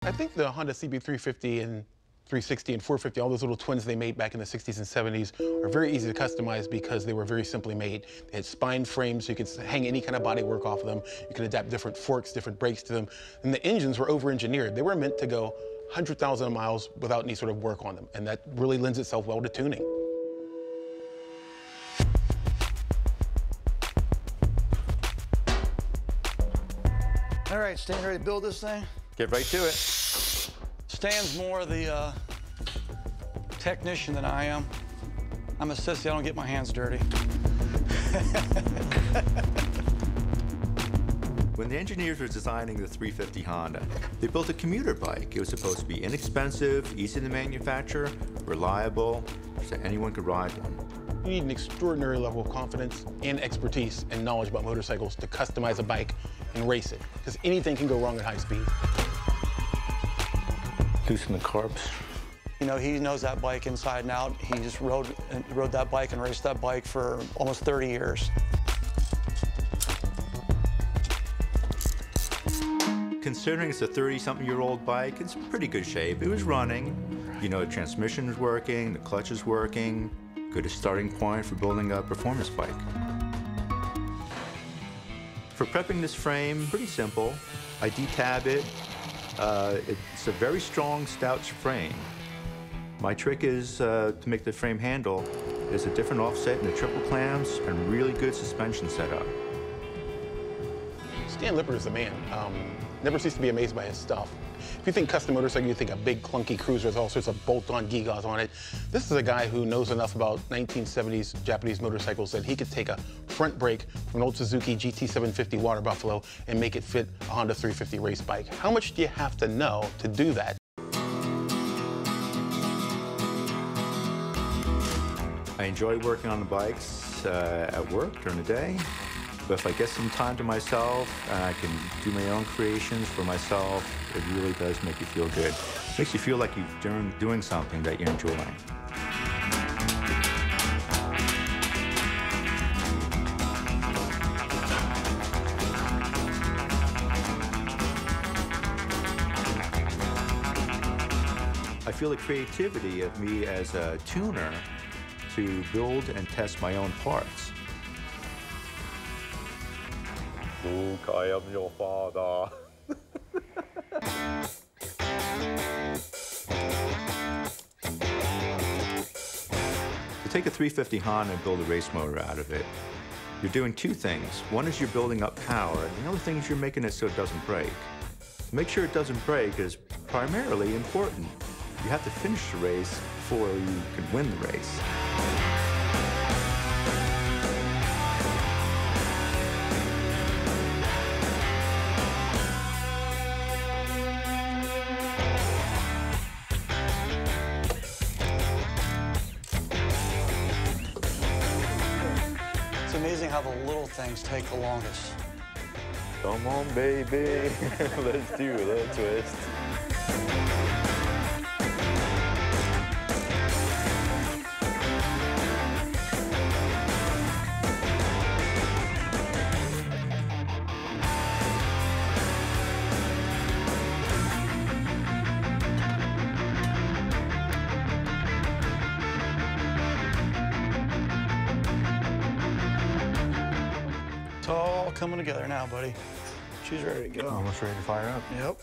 I think the Honda CB350 and 360 and 450, all those little twins they made back in the 60s and 70s are very easy to customize because they were very simply made. They had spine frames, so you could hang any kind of body work off of them. You could adapt different forks, different brakes to them. And the engines were over-engineered. They were meant to go 100,000 miles without any sort of work on them, and that really lends itself well to tuning. All right, Stan, ready to build this thing? Get right to it. Stan's more the technician than I am. I'm a sissy, I don't get my hands dirty. When the engineers were designing the 350 Honda, they built a commuter bike. It was supposed to be inexpensive, easy to manufacture, reliable, so anyone could ride one. You need an extraordinary level of confidence and expertise and knowledge about motorcycles to customize a bike and race it, because anything can go wrong at high speed. Loosen the carbs. You know, he knows that bike inside and out. He just rode that bike and raced that bike for almost 30 years. Considering it's a 30-something-year-old bike, it's in pretty good shape. It was running. You know, the transmission was working, the clutch is working. Good starting point for building a performance bike. For prepping this frame, pretty simple. I detab it. It's a very strong, stout frame. My trick is to make the frame handle is a different offset in the triple clamps and really good suspension setup. Stan Lippert is the man. Never ceased to be amazed by his stuff. If you think custom motorcycle, you think a big clunky cruiser with all sorts of bolt-on gewgaws on it. This is a guy who knows enough about 1970s Japanese motorcycles that he could take a front brake from an old Suzuki GT750 Water Buffalo and make it fit a Honda 350 race bike. How much do you have to know to do that? I enjoy working on the bikes at work during the day. But if I get some time to myself and I can do my own creations for myself, it really does make you feel good. It makes you feel like you're doing something that you're enjoying. I feel the creativity of me as a tuner to build and test my own parts. Luke, I am your father. To take a 350 Honda and build a race motor out of it, you're doing two things. One is you're building up power, and the other thing is you're making it so it doesn't break. To make sure it doesn't break is primarily important. You have to finish the race before you can win the race. It's amazing how the little things take the longest. Come on, baby. Let's do a little twist. It's all coming together now, buddy. She's ready to go. Almost ready to fire up. Yep.